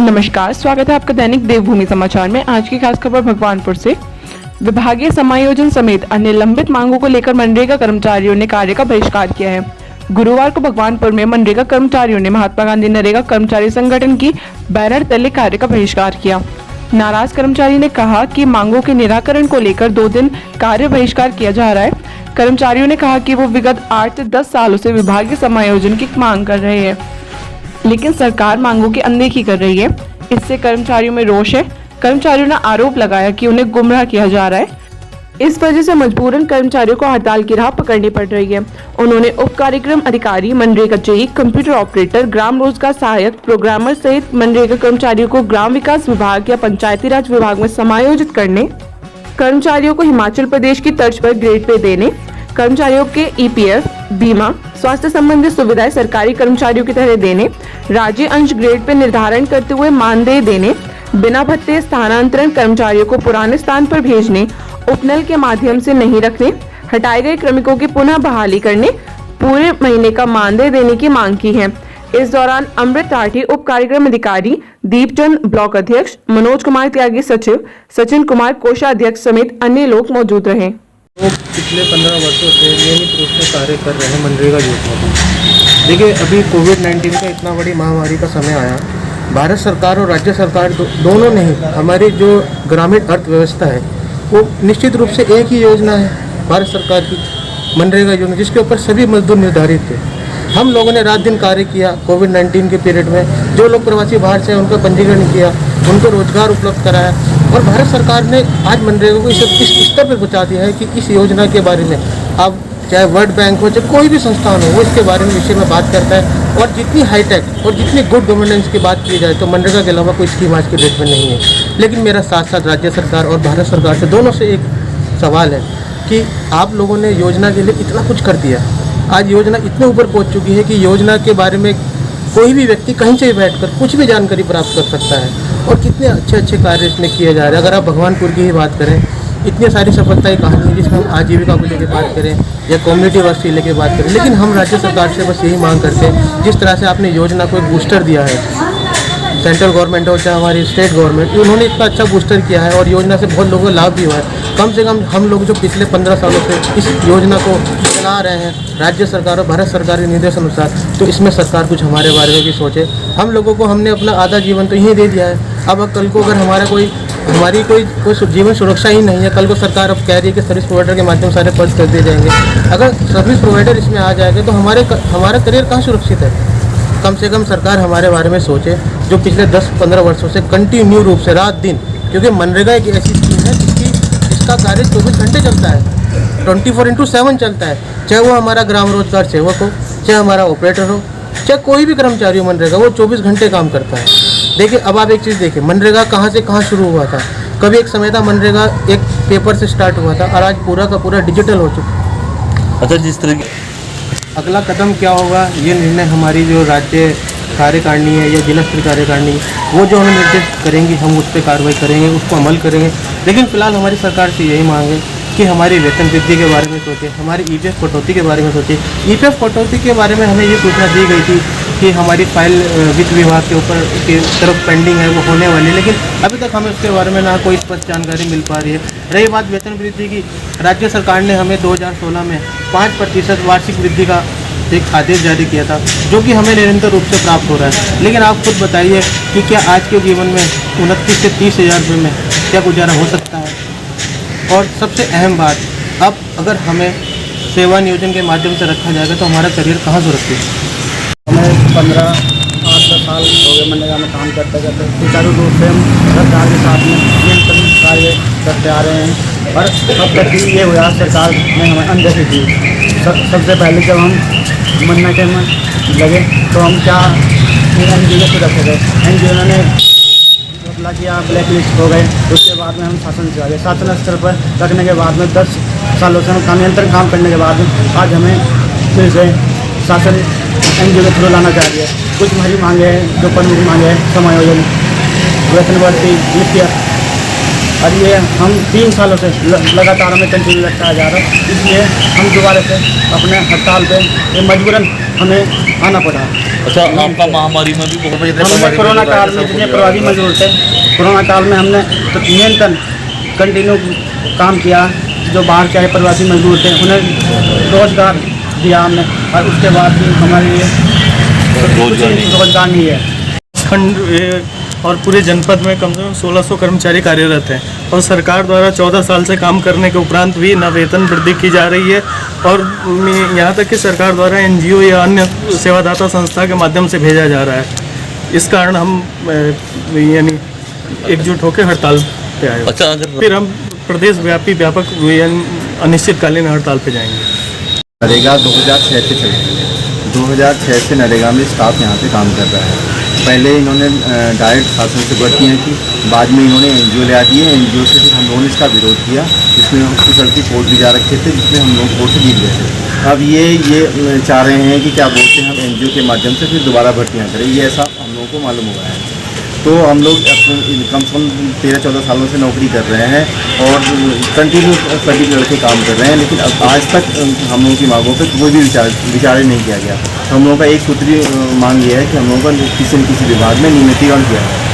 नमस्कार, स्वागत है आपका दैनिक देवभूमि समाचार में। आज की खास खबर भगवानपुर से। विभागीय समायोजन समेत अन्य लंबित मांगों को लेकर मनरेगा कर्मचारियों ने कार्य का बहिष्कार किया है। गुरुवार को भगवानपुर में मनरेगा कर्मचारियों ने महात्मा गांधी नरेगा कर्मचारी संगठन की बैनर तले कार्य का बहिष्कार किया। नाराज कर्मचारी ने कहा कि मांगों के निराकरण को लेकर 2 दिन कार्य बहिष्कार किया जा रहा है। कर्मचारियों ने कहा कि वो विगत 8 से 10 सालों से विभागीय समायोजन की मांग कर रहे हैं, लेकिन सरकार मांगों की अनदेखी कर रही है। इससे कर्मचारियों में रोष है। कर्मचारियों ने आरोप लगाया कि उन्हें गुमराह किया जा रहा है। इस वजह से मजबूरन कर्मचारियों को हड़ताल की राह पकड़नी पड़ रही है। उन्होंने उप कार्यक्रम अधिकारी, मनरेगा जेई, कंप्यूटर ऑपरेटर, ग्राम रोजगार सहायक, प्रोग्रामर सहित मनरेगा कर्मचारियों को ग्राम विकास विभाग या पंचायती राज विभाग में समायोजित करने, कर्मचारियों को हिमाचल प्रदेश की तर्ज पर ग्रेड पे देने, कर्मचारियों के ईपीएफ, बीमा, स्वास्थ्य संबंधी सुविधाएं सरकारी कर्मचारियों की तरह देने, राज्य अंश ग्रेड पे निर्धारण करते हुए मानदेय देने, बिना भत्ते स्थानांतरण कर्मचारियों को पुराने स्थान पर भेजने, उपनल के माध्यम से नहीं रखने, हटाए गए श्रमिकों की पुनः बहाली करने, पूरे महीने का मानदेय देने की मांग की है। इस दौरान अमृत राठी, उप कार्यक्रम अधिकारी, दीपचंद ब्लॉक अध्यक्ष, मनोज कुमार त्यागी सचिव, सचिन कुमार कोषाध्यक्ष समेत अन्य लोग मौजूद रहे। लोग पिछले 15 वर्षों से नियमित रूप से कार्य कर रहे हैं मनरेगा योजना में। देखिए, अभी कोविड-19 का इतना बड़ी महामारी का समय आया, भारत सरकार और राज्य सरकार दोनों ने ही हमारी जो ग्रामीण अर्थव्यवस्था है वो निश्चित रूप से एक ही योजना है भारत सरकार की, मनरेगा योजना, जिसके ऊपर सभी मजदूर निर्धारित थे। हम लोगों ने रात दिन कार्य किया। कोविड-19 के पीरियड में जो लोग प्रवासी बाहर से उनका पंजीकरण किया, उनको रोजगार उपलब्ध कराया और भारत सरकार ने आज मनरेगा को इस स्तर पर पहुंचा दिया है कि इस योजना के बारे में अब चाहे वर्ल्ड बैंक हो, चाहे कोई भी संस्थान हो, वो इसके बारे में विषय में बात करता है। और जितनी हाईटेक और जितनी गुड गवर्नेंस की बात की जाए तो मनरेगा के अलावा कोई स्कीम आज के डेट में नहीं है। लेकिन मेरा साथ साथ राज्य सरकार और भारत सरकार से दोनों से एक सवाल है कि आप लोगों ने योजना के लिए इतना कुछ कर दिया, आज योजना इतने ऊपर पहुंच चुकी है कि योजना के बारे में कोई भी व्यक्ति कहीं से भी बैठकर कुछ भी जानकारी प्राप्त कर सकता है और कितने अच्छे अच्छे कार्य इसमें किए जा रहे हैं। अगर आप भगवानपुर की ही बात करें, इतनी सारी सफलता की कहानी है जिसमें हम आजीविका को लेकर बात करें या कम्युनिटी वर्क से लेकर बात करें, लेकिन हम राज्य सरकार से बस यही मांग करते हैं, जिस तरह से आपने योजना को एक बूस्टर दिया है, सेंट्रल गवर्नमेंट हो चाहे हमारी स्टेट गवर्नमेंट, उन्होंने इतना अच्छा बूस्टर किया है और योजना से बहुत लोगों को लाभ भी हुआ है। कम से कम हम लोग जो पिछले 15 सालों से इस योजना को चला रहे हैं राज्य सरकार और भारत सरकार के निर्देश अनुसार, तो इसमें सरकार कुछ हमारे बारे में भी सोचे। हम लोगों को हमने अपना आधा जीवन तो यहीं दे दिया है। अब कल को अगर हमारी कोई जीवन सुरक्षा ही नहीं है, कल को सरकार अब कह रही है कि सर्विस प्रोवाइडर के माध्यम से सारे पर्स कर दिए जाएंगे। अगर सर्विस प्रोवाइडर इसमें आ जाएगा तो हमारा करियर कहाँ सुरक्षित है। कम से कम सरकार हमारे बारे में सोचे, जो पिछले 10-15 वर्षों से कंटिन्यू रूप से रात दिन, क्योंकि मनरेगा एक ऐसी स्कीम है जिसका कार्य 24 घंटे चलता है, 24/7 चलता है। चाहे वो हमारा ग्राम रोजगार सेवक हो, चाहे हमारा ऑपरेटर हो, चाहे कोई भी कर्मचारी हो मनरेगा, वो 24 घंटे काम करता है। देखिए, अब आप एक चीज़ देखिए, मनरेगा कहाँ से कहाँ शुरू हुआ था। कभी एक समय था मनरेगा एक पेपर से स्टार्ट हुआ था और आज पूरा का पूरा डिजिटल हो चुका है। अच्छा, जिस तरह की अगला कदम क्या होगा, ये निर्णय हमारी जो राज्य कार्यकारिणी है या जिला स्तरीय कार्यकारिणी, वो जो हमें निर्देश करेंगी हम उस पर कार्रवाई करेंगे, उसको अमल करेंगे। लेकिन फिलहाल हमारी सरकार से यही मांग है कि हमारी वेतन वृद्धि के बारे में सोचें, हमारी ईपीएफ कटौती के बारे में सोचें। ईपीएफ कटौती के बारे में हमें ये सूचना दी गई थी कि हमारी फाइल वित्त विभाग के ऊपर की तरफ पेंडिंग है, वो होने वाली है, लेकिन अभी तक हमें उसके बारे में ना कोई स्पष्ट जानकारी मिल पा रही है। रही बात वेतन वृद्धि की, राज्य सरकार ने हमें 2016 में 5% वार्षिक वृद्धि का एक आदेश जारी किया था, जो कि हमें निरंतर रूप से प्राप्त हो रहा है। लेकिन आप खुद बताइए कि क्या आज के जीवन में 29 से 30 हज़ार रुपये में क्या गुजारा हो सकता है। और सबसे अहम बात, अब अगर हमें सेवा नियोजन के माध्यम से रखा जाएगा तो हमारा करियर कहाँ सुरक्षित है। हमें 8-10 साल हो गए मनरेगा में काम करते करते, सुचारू रूप से हम सरकार के साथ में नियंत्रण कार्य करते आ रहे हैं। और अब तक ये हुआ, सरकार ने हमें अनदेखी की। सबसे पहले जब हम मनना के में लगे तो हम क्या NGO सुरक्षित है, NGO ने मतलब कि आप ब्लैक लिस्ट हो गए। उसके बाद में हम शासन से आ गए। शासन स्तर पर रखने के बाद में 10 सालों से हम निरंतर काम करने के बाद आज हमें फिर से शासन NGO के थ्रू लाना चाहिए। कुछ हमारी मांगे हैं, जो प्रमुख मांगे हैं, समायोजन, वेतन वृद्धि, ईपीएफ, और ये हम 3 सालों से लगातार हमें कंटिन्यू लगता जा रहा है, इसलिए हम दोबारा से अपने हड़ताल पे ये मजबूरन हमें आना पड़ा। अच्छा, आपका महामारी में भी बहुत हमने कोरोना काल में जितने प्रवासी मजदूर थे, कोरोना काल में हमने तो निरंतर कंटिन्यू काम किया। जो बाहर के आए प्रवासी मजदूर थे उन्हें रोज़गार दिया हमने, और उसके बाद भी हमारे लिए रोज़गार नहीं है। खंड और पूरे जनपद में कम से कम 1600 कर्मचारी कार्यरत हैं और सरकार द्वारा 14 साल से काम करने के उपरांत भी न वेतन वृद्धि की जा रही है और यहाँ तक कि सरकार द्वारा एनजीओ या अन्य सेवादाता संस्था के माध्यम से भेजा जा रहा है। इस कारण हम यानी एकजुट होकर हड़ताल पे आए। अच्छा, अगर फिर हम प्रदेश व्यापक अनिश्चितकालीन हड़ताल पे जाएंगे। नरेगा 2006 से चल रही है। 2006 से नरेगा में स्टाफ यहाँ पे काम कर रहा है। पहले इन्होंने डायरेक्ट शासन से भर्तियाँ की, बाद में इन्होंने एनजीओ ले दिए। एनजीओ से फिर हम लोगों ने इसका विरोध किया, जिसमें उसकी सड़की कोर्ट भी जा रखे थे, जिसमें हम लोग कोर्ट से जीत गए थे। अब ये चाह रहे हैं कि क्या बोलते हैं, हम एनजीओ के माध्यम से फिर दोबारा भर्तियाँ करें। ये ऐसा हम लोगों को मालूम हुआ है। तो हम लोग कम से कम 13-14 सालों से नौकरी कर रहे हैं और कंटिन्यू सभी लड़के काम कर रहे हैं, लेकिन अब आज तक हम लोगों की मांगों पर कोई भी विचार नहीं किया गया। हम लोगों का एक सूत्री मांग ये है कि हम लोगों का किसी न किसी विभाग में नियमितीकरण किया जाए।